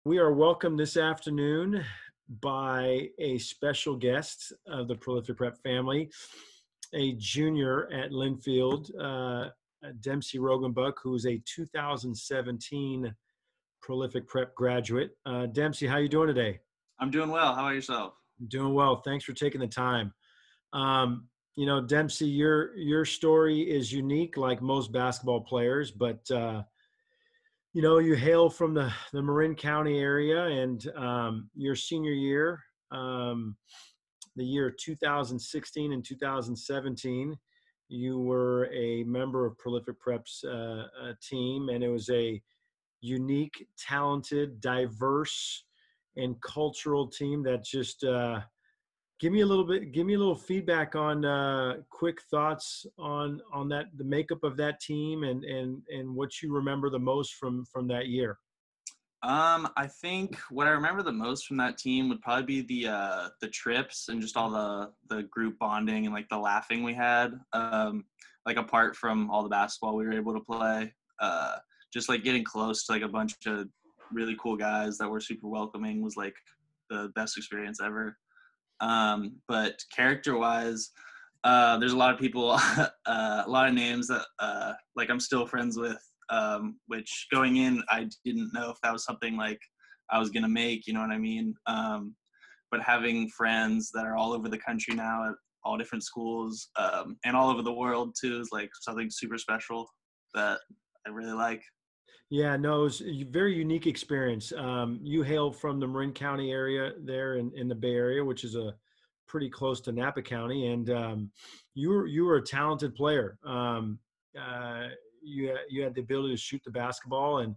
We are welcomed this afternoon by a special guest of the Prolific Prep family, a junior at Linfield, Dempsey Roggebuck, who is a 2017 Prolific Prep graduate. Dempsey, how you doing today? I'm doing well. How about yourself? I'm doing well. Thanks for taking the time. Dempsey, your story is unique, like most basketball players, but you hail from the Marin County area, and your senior year, the year 2016 and 2017, you were a member of Prolific Prep's team, and it was a unique, talented, diverse, and cultural team that just give me a little feedback on quick thoughts on that, the makeup of that team, and what you remember the most from that year. I think what I remember the most from that team would probably be the trips and just all the group bonding and like the laughing we had. Like apart from all the basketball we were able to play, just like getting close to like a bunch of really cool guys that were super welcoming was like the best experience ever. But character-wise, there's a lot of people, a lot of names that like I'm still friends with, which going in, I didn't know if that was something like I was going to make, you know what I mean? But having friends that are all over the country now at all different schools, and all over the world too, is like something super special that I really like. Yeah, no, it was a very unique experience. You hail from the Marin County area there in the Bay Area, which is a pretty close to Napa County, and you were a talented player. You had the ability to shoot the basketball, and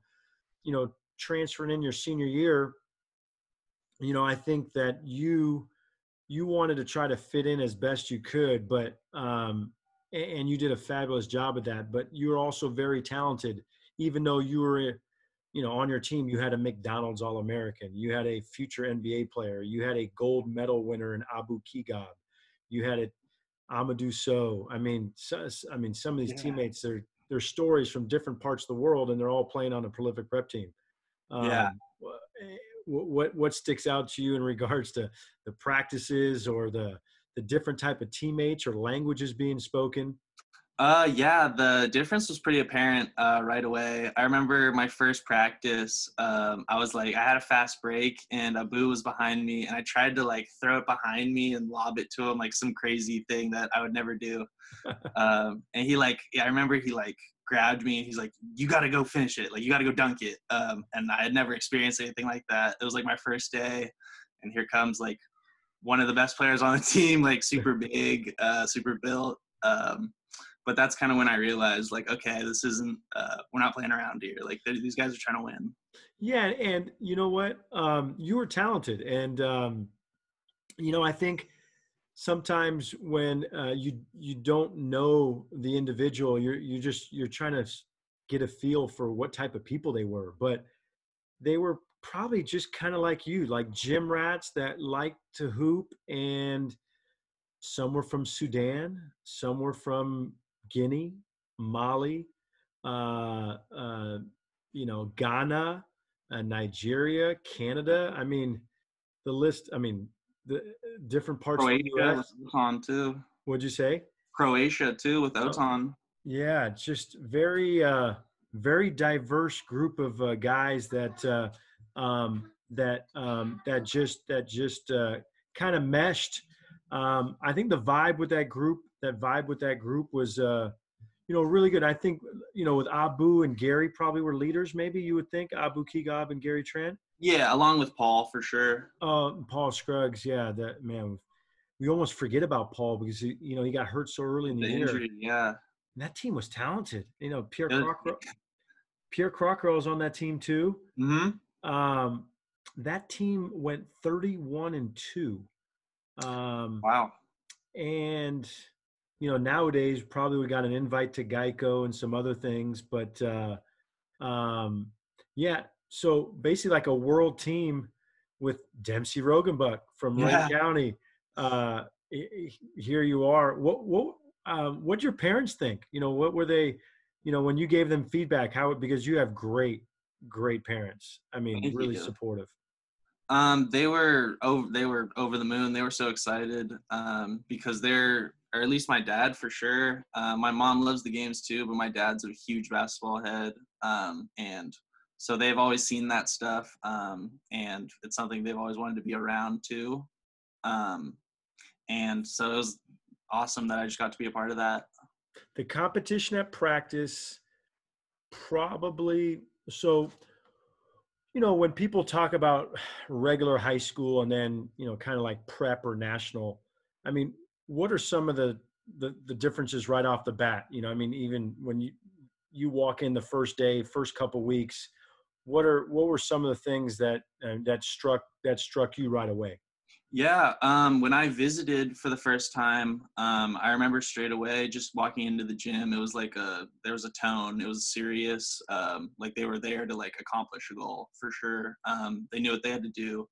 transferring in your senior year, I think that you wanted to try to fit in as best you could, but and you did a fabulous job at that. But you were also very talented, even though you were, on your team. You had a McDonald's All-American, you had a future NBA player, you had a gold medal winner in Abu Kigab, you had a Amadou Sow. Some of these teammates, they're stories from different parts of the world, and they're all playing on a Prolific Prep team. Yeah. What sticks out to you in regards to the practices or the different type of teammates or languages being spoken? Yeah, the difference was pretty apparent right away. I remember my first practice, I was like, I had a fast break and Abu was behind me and I tried to like throw it behind me and lob it to him, like some crazy thing that I would never do. And he I remember he like grabbed me and he's like, you got to go finish it. Like, you got to go dunk it. And I had never experienced anything like that. It was like my first day, and here comes like one of the best players on the team, like super big, super built. But that's kind of when I realized, like, okay, this isn't, we're not playing around here. Like, these guys are trying to win. Yeah, and you know what? You were talented, and I think sometimes when you don't know the individual, you're trying to get a feel for what type of people they were, but they were probably just kind of like you, like gym rats that like to hoop, and some were from Sudan, some were from Guinea, Mali, Ghana, Nigeria, Canada. I mean, the list. I mean, the different parts of the Croatia U.S. with Oton, too. What'd you say? Croatia, too, with Oh, Oton. yeah, just very diverse group of guys that just kind of meshed. I think the vibe with that group was really good. I think with Abu and Gary probably were leaders. Maybe you would think Abu Kigab and Gary Trent. Yeah, along with Paul, for sure. Paul Scruggs, yeah, that man. We almost forget about Paul because he got hurt so early in the The year. injury, yeah. And that team was talented. It Pierre Crocker was on that team too. Mm-hmm. That team went 31-2. Wow. And nowadays probably we got an invite to Geico and some other things, but yeah. So basically, like a world team with Dempsey Roggebuck from Lake Yeah. County. Here you are. What'd your parents think? What were they? When you gave them feedback, because you have great great parents. I mean, Thank really you. supportive. They were over the moon. They were so excited because or at least my dad for sure. My mom loves the games too, but my dad's a huge basketball head, and so they've always seen that stuff, and it's something they've always wanted to be around too. Um, and so it was awesome that I just got to be a part of that. The competition at practice, probably. So, when people talk about regular high school and then, kind of like prep or national, I mean, what are some of the differences right off the bat? I mean, even when you walk in the first day, first couple weeks, what were some of the things that struck you right away? Yeah, when I visited for the first time, I remember straight away just walking into the gym. It was like there was a tone. It was serious. Like they were there to like accomplish a goal for sure. They knew what they had to do,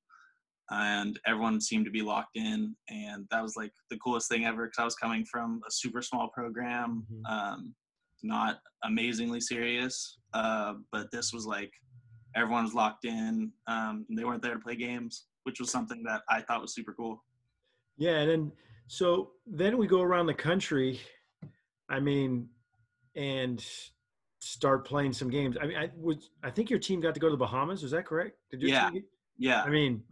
and everyone seemed to be locked in. And that was like the coolest thing ever because I was coming from a super small program, Hmm. not amazingly serious, but this was like everyone was locked in. And they weren't there to play games, which was something that I thought was super cool. Yeah, and then we go around the country. I mean, and start playing some games. I mean, I think your team got to go to the Bahamas. Is that correct? Did your Yeah, team get? yeah, I mean,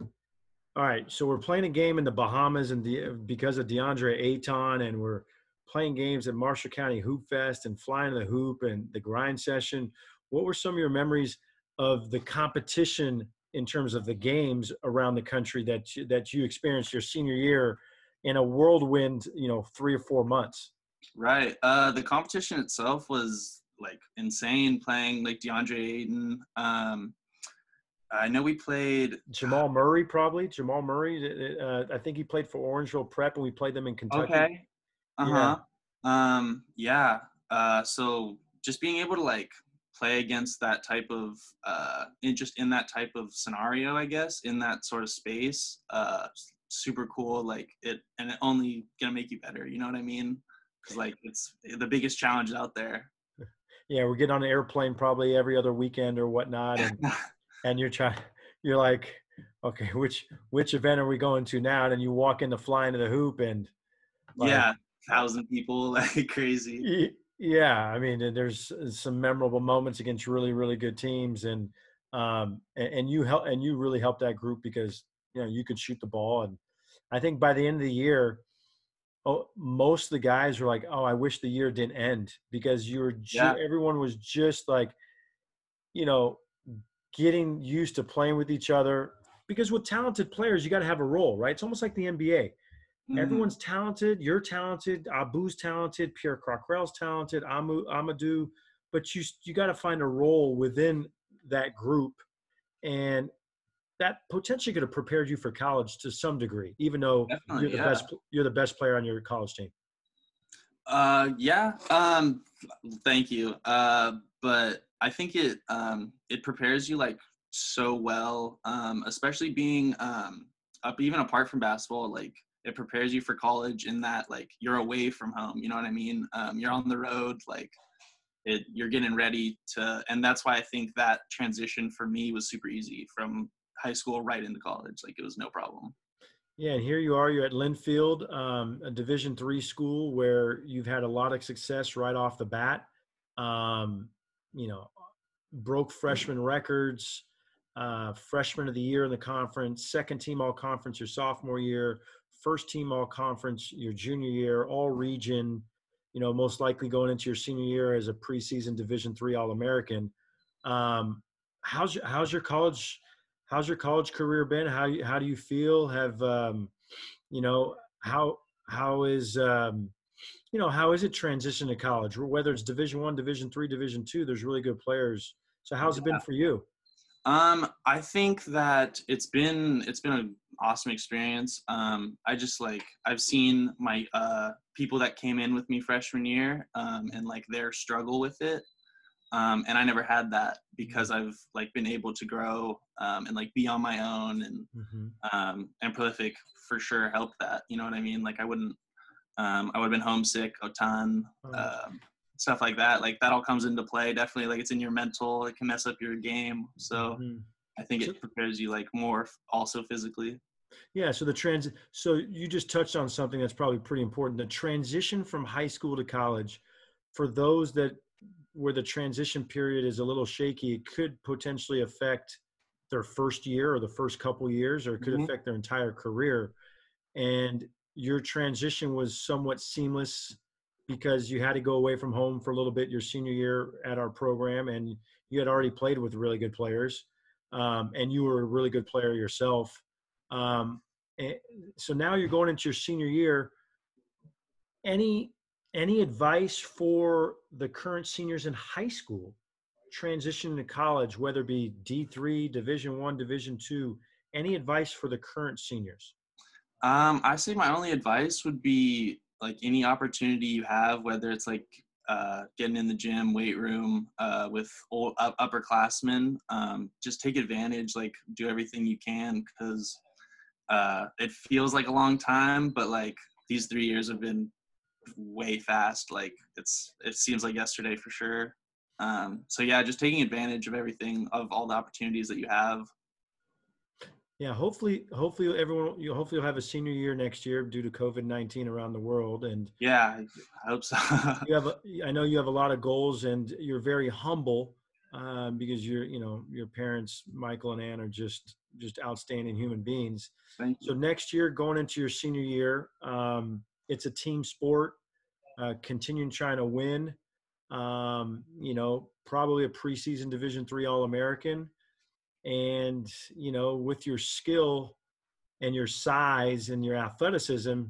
all right. So we're playing a game in the Bahamas, and because of DeAndre Ayton, and we're playing games at Marshall County Hoop Fest and flying the hoop and the grind session. What were some of your memories of the competition in terms of the games around the country that you experienced your senior year in a whirlwind, 3 or 4 months? right. The competition itself was like insane. Playing like DeAndre Ayton. I know we played. Jamal Murray, probably. Jamal Murray. I think he played for Orangeville Prep, and we played them in Kentucky. Okay. Uh Yeah. huh. Yeah. So just being able to like play against that type of in that type of scenario, I guess, in that sort of space, super cool. Like and it only gonna make you better. You know what I mean? Because like it's the biggest challenge out there. Yeah, we get on an airplane probably every other weekend or whatnot, and you're like, okay, which event are we going to now? And you walk into flying to the hoop, and like, Yeah, 1,000 people like crazy. yeah, I mean, and there's some memorable moments against really, really good teams, and you really helped that group because you could shoot the ball, and I think by the end of the year, most of the guys were like, "Oh, I wish the year didn't end," because Yeah. everyone was just like, you know, getting used to playing with each other. Because with talented players, you got to have a role, right? It's almost like the NBA. Hmm. Everyone's talented. You're talented. Abu's talented. Pierre Crockrell's talented. Amadou, but you got to find a role within that group, and that potentially could have prepared you for college to some degree, even though Definitely. Yeah. you're the best player on your college team. Yeah. Thank you. But I think it prepares you like so well, especially being up even apart from basketball, like it prepares you for college in that like you're away from home, you know what I mean? You're on the road, like you're getting ready to, and that's why I think that transition for me was super easy from high school right into college. Like it was no problem. Yeah, and here you are. You're at Linfield, a Division III school where you've had a lot of success right off the bat. Um, you know, broke freshman records, freshman of the year in the conference, second team all conference your sophomore year, first team all conference your junior year, all region. Most likely going into your senior year as a preseason Division III All American. Um, how's your college career been? How do you feel? Have you know how how is it transition to college? Whether it's Division I, Division III, Division II, there's really good players. So how's it been for you? I think that it's been an awesome experience. I just like I've seen my people that came in with me freshman year, and like their struggle with it. And I never had that because I've like been able to grow and like be on my own, Mm-hmm. and Prolific for sure helped that. You know what I mean? Like I would have been homesick a ton. Oh, stuff like that. Like that all comes into play. Definitely, like it's in your mental. It can mess up your game. So I think So, it prepares you like more also physically. yeah. So so you just touched on something that's probably pretty important. The transition from high school to college, for those that where the transition period is a little shaky, it could potentially affect their first year or the first couple years, or it could affect their entire career. And your transition was somewhat seamless because you had to go away from home for a little bit your senior year at our program, and you had already played with really good players, and you were a really good player yourself. Um, and so now you're going into your senior year. Any any advice for the current seniors in high school transitioning to college, whether it be D3, Division I, Division II? Any advice for the current seniors? I say my only advice would be like any opportunity you have, whether it's like getting in the gym, weight room with upperclassmen, just take advantage, like do everything you can, because it feels like a long time, but like these 3 years have been way fast. Like it seems like yesterday for sure. So yeah, just taking advantage of everything, of all the opportunities that you have. Yeah, hopefully everyone, hopefully you'll have a senior year next year due to COVID-19 around the world. And Yeah, I hope so. I know you have a lot of goals, and you're very humble, because your parents, Michael and Ann, are just outstanding human beings. Thank So you. next year, going into your senior year, it's a team sport. Continuing trying to win. Probably a preseason Division III All-American, and with your skill and your size and your athleticism,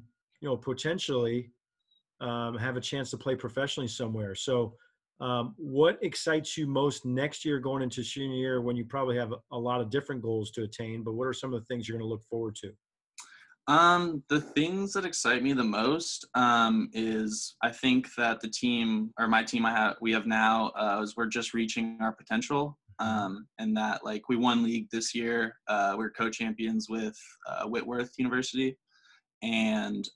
potentially have a chance to play professionally somewhere. So, what excites you most next year going into senior year, when you probably have a lot of different goals to attain? But what are some of the things you're going to look forward to? The things that excite me the most is I think that the team, or my team we have now, is we're just reaching our potential. And that like we won league this year. We're co-champions with Whitworth University. And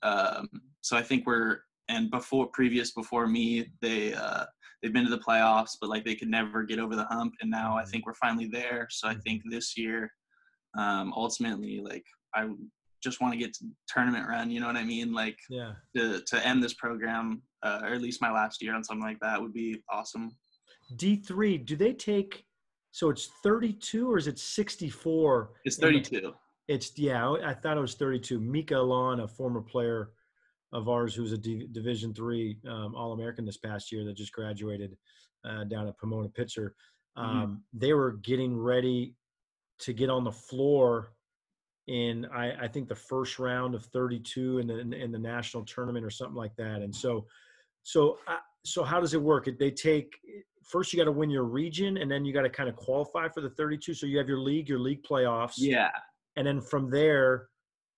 so I think before me, they've been to the playoffs, but like they could never get over the hump. And now I think we're finally there. So I think this year, ultimately, like I just want to get to tournament run, you know what I mean? Like Yeah. to end this program, or at least my last year on something like that would be awesome. D3, do they take, so it's 32 or is it 64? It's 32. I thought it was 32. Mika Alon, a former player of ours who's a Division III All-American this past year that just graduated down at Pomona Pitzer. They were getting ready to get on the floor in I think the first round of 32 in the national tournament or something like that. And so how does it work? They take first, you got to win your region, and then you got to kind of qualify for the 32. So you have your league playoffs. Yeah. And then from there,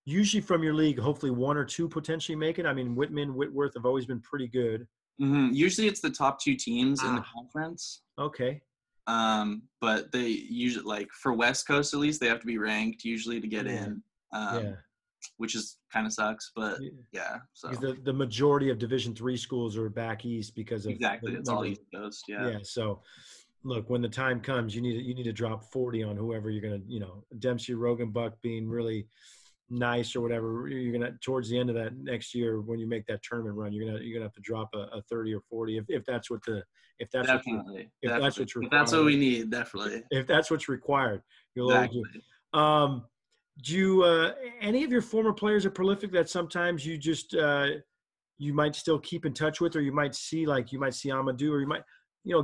usually from your league, hopefully one or two potentially make it. I mean, Whitworth have always been pretty good. Usually it's the top two teams in the conference. Okay. But they usually, like for West Coast at least, they have to be ranked usually to get in. Which is kind of sucks, but yeah. So because the majority of Division III schools are back east because of exactly, it's all East Coast. Yeah. So look, when the time comes, you need to drop 40 on whoever you're gonna, Dempsey Roggebuck being really nice or whatever. You're gonna, towards the end of that next year when you make that tournament run, you're gonna have to drop a 30 or 40 if that's what Definitely. That's what's required. If that's what we need, definitely. If that's what's required, you'll exactly. always do. Do you any of your former players are prolific that sometimes you just you might still keep in touch with, or you might see Amadou, or you might,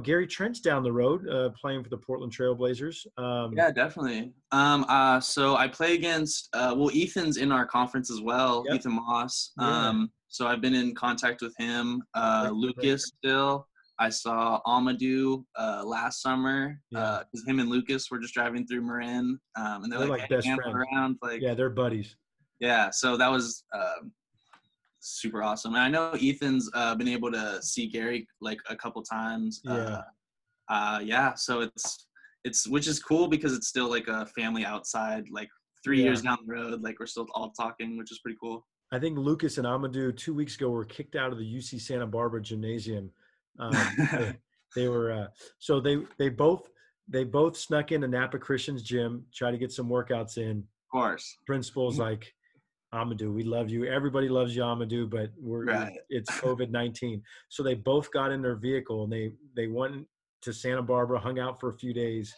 Gary Trent's down the road playing for the Portland Trailblazers. Yeah, definitely. So I play against Ethan's in our conference as well. Yep. Ethan Moss. So I've been in contact with him. Lucas still. I saw Amadou last summer because him and Lucas were just driving through Marin, and they're like best friends around. Like, yeah, they're buddies. Yeah, so that was super awesome. And I know Ethan's been able to see Gary like a couple times. So it's which is cool because it's still like a family outside, like 3 years down the road, like we're still all talking, which is pretty cool. I think Lucas and Amadou 2 weeks ago were kicked out of the UC Santa Barbara gymnasium They were so they both snuck into Napa Christian's gym, try to get some workouts in. Of course. Principal's like, Amadou, we love you. Everybody loves you, Amadou, but Right. it's COVID-19. So they both got in their vehicle and they went to Santa Barbara, hung out for a few days,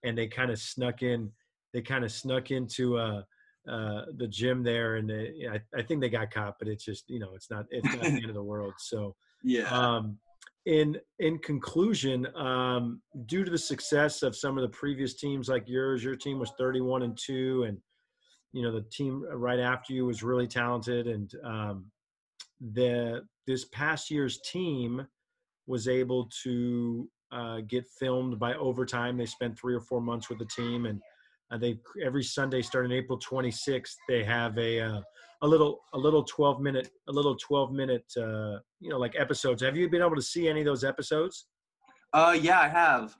and they kind of snuck in. They kind of snuck into the gym there, and I think they got caught, but it's just, it's not the end of the world. So Yeah. In conclusion, due to the success of some of the previous teams like yours, your team was 31-2, and the team right after you was really talented, and this past year's team was able to get filmed by Overtime. They spent 3 or 4 months with the team, and they every Sunday starting April 26th they have a little 12-minute like episodes. Have you been able to see any of those episodes? Yeah, I have.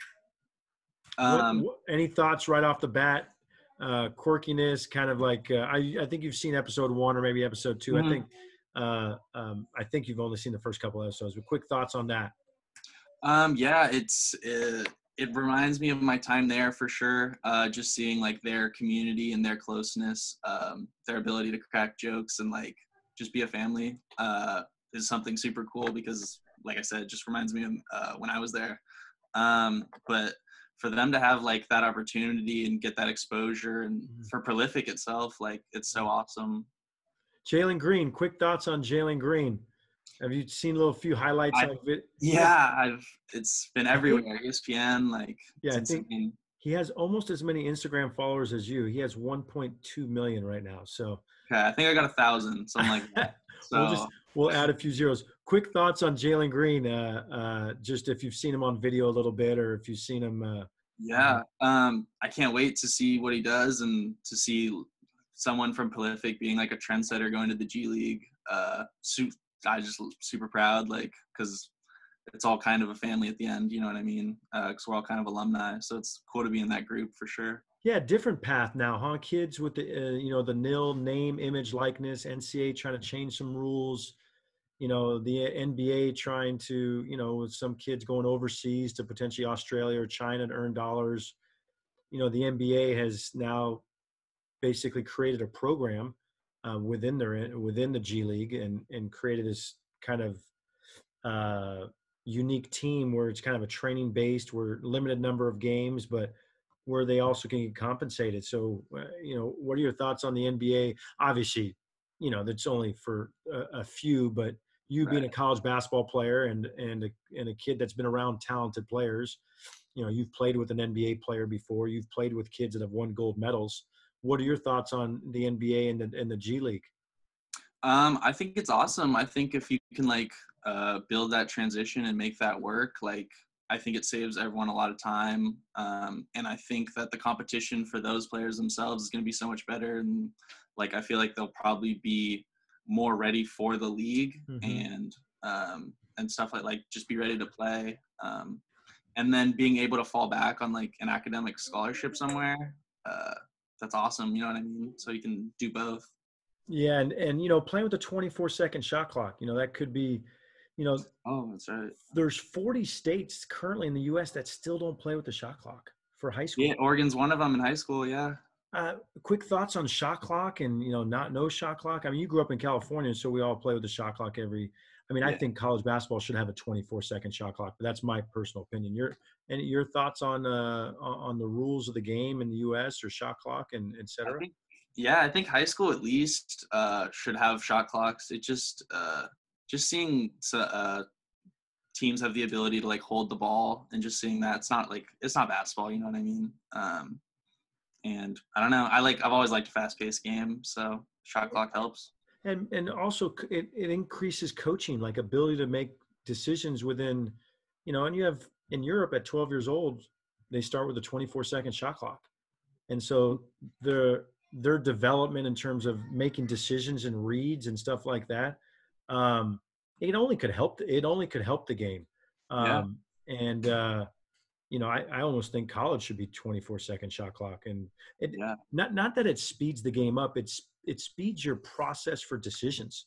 What any thoughts right off the bat? Quirkiness, kind of like I think you've seen episode 1 or maybe episode 2. Mhm. I think you've only seen the first couple episodes, but quick thoughts on that. Yeah, it reminds me of my time there for sure. Just seeing like their community and their closeness, their ability to crack jokes and like just be a family is something super cool because, like I said, it just reminds me of when I was there. But for them to have like that opportunity and get that exposure, and for Prolific itself, like it's so awesome. Jaylen Green, quick thoughts on Jaylen Green. Have you seen a few highlights of it? Yeah, it's been everywhere. ESPN, like yeah, it's I think insane. he has almost as many Instagram followers as you. He has 1.2 million right now. So Okay, I think I got 1,000, something like that. So we'll add a few zeros. Quick thoughts on Jaylen Green. Just if you've seen him on video a little bit, or if you've seen him. yeah, I can't wait to see what he does and to see someone from Prolific being like a trendsetter going to the G League. I just super proud, like, because it's all kind of a family at the end. You know what I mean? Because we're all kind of alumni, so it's cool to be in that group for sure. Yeah, different path now, huh? Kids with the the nil name, image, likeness. NCAA trying to change some rules. The NBA trying to, with some kids going overseas to potentially Australia or China to earn dollars. The NBA has now basically created a program within the G League and created this kind of unique team where it's kind of a training based, where limited number of games, but where they also can get compensated. So, what are your thoughts on the NBA? Obviously, that's only for a few, but you being a college basketball player and a kid that's been around talented players, you've played with an NBA player before. You've played with kids that have won gold medals. What are your thoughts on the NBA and the G League? I think it's awesome. I think if you can like build that transition and make that work, like I think it saves everyone a lot of time. And I think that the competition for those players themselves is going to be so much better. And like I feel like they'll probably be more ready for the league and stuff like just be ready to play. And then being able to fall back on like an academic scholarship somewhere, that's awesome. You know what I mean? So you can do both. Yeah, and playing with a 24-second shot clock, that could be, Oh, that's right. There's 40 states currently in the U.S. that still don't play with the shot clock for high school. Yeah, Oregon's one of them in high school. Yeah. Quick thoughts on shot clock and no shot clock. I mean, you grew up in California, so we all play with the shot clock I think college basketball should have a 24-second shot clock, but that's my personal opinion. Your thoughts on the rules of the game in the U.S. or shot clock and et cetera? I think high school at least should have shot clocks. It just seeing teams have the ability to like hold the ball and just seeing that it's not basketball. You know what I mean? And I don't know. I've always liked a fast-paced game, so shot clock helps. And also it increases coaching, like ability to make decisions within, and you have in Europe at 12 years old, they start with a 24-second shot clock. And so their development in terms of making decisions and reads and stuff like that, it only could help the game. And I almost think college should be 24-second shot clock. And not that it speeds the game up, it speeds your process for decisions.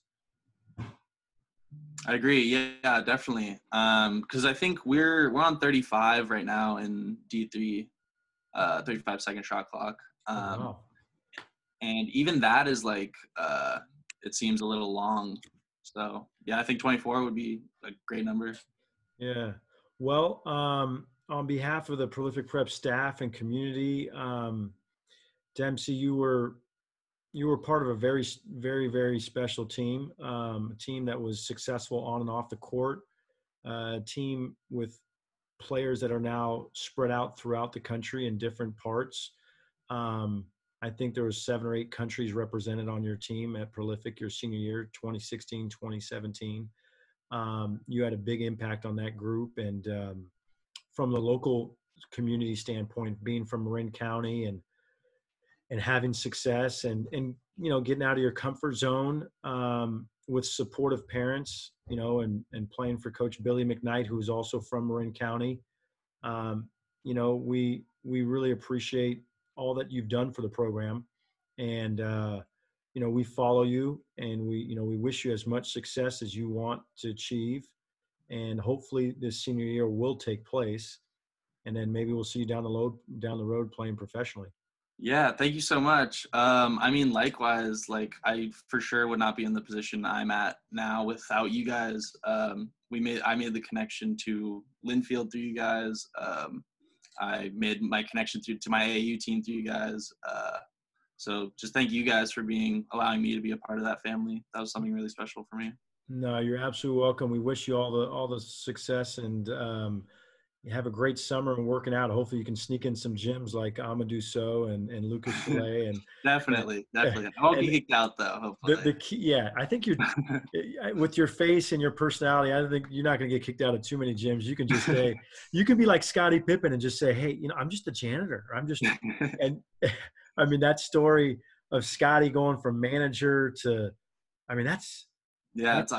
I agree. Yeah, definitely. Because I think we're on 35 right now in D3, 35-second shot clock. Oh, wow. And even that is like, it seems a little long. So yeah, I think 24 would be a great number. Yeah. Well, on behalf of the Prolific Prep staff and community, Dempsey, you were part of a very special team, a team that was successful on and off the court, a team with players that are now spread out throughout the country in different parts. Um, I think there was 7 or 8 countries represented on your team at Prolific your senior year, 2016, 2017. You had a big impact on that group. And from the local community standpoint, being from Marin County and having success and getting out of your comfort zone with supportive parents, and playing for Coach Billy McKnight, who's also from Marin County. We really appreciate all that you've done for the program, and we follow you, and we wish you as much success as you want to achieve, and hopefully this senior year will take place, and then maybe we'll see you down the road playing professionally. Yeah, thank you so much. I mean, likewise, like I for sure would not be in the position I'm at now without you guys. I made the connection to Linfield through you guys. I made my connection to my AAU team through you guys. So just thank you guys for allowing me to be a part of that family. That was something really special for me. No, you're absolutely welcome. We wish you all the success, and you have a great summer and working out. Hopefully you can sneak in some gyms like Amadou So and Lucas Chalet and Definitely. I won't and get kicked out though, the hopefully. key, yeah, I think with your face and your personality, I think you're not going to get kicked out of too many gyms. You can just say, you can be like Scottie Pippen and just say, hey, I'm just a janitor. And I mean, that story of Scottie going from manager to, I mean, Yeah, that's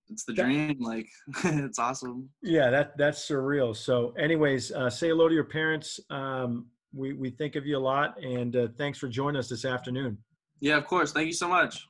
it's the that, dream. Like it's awesome. yeah, that's surreal. So anyways, say hello to your parents. We think of you a lot, and thanks for joining us this afternoon. Yeah, of course. Thank you so much.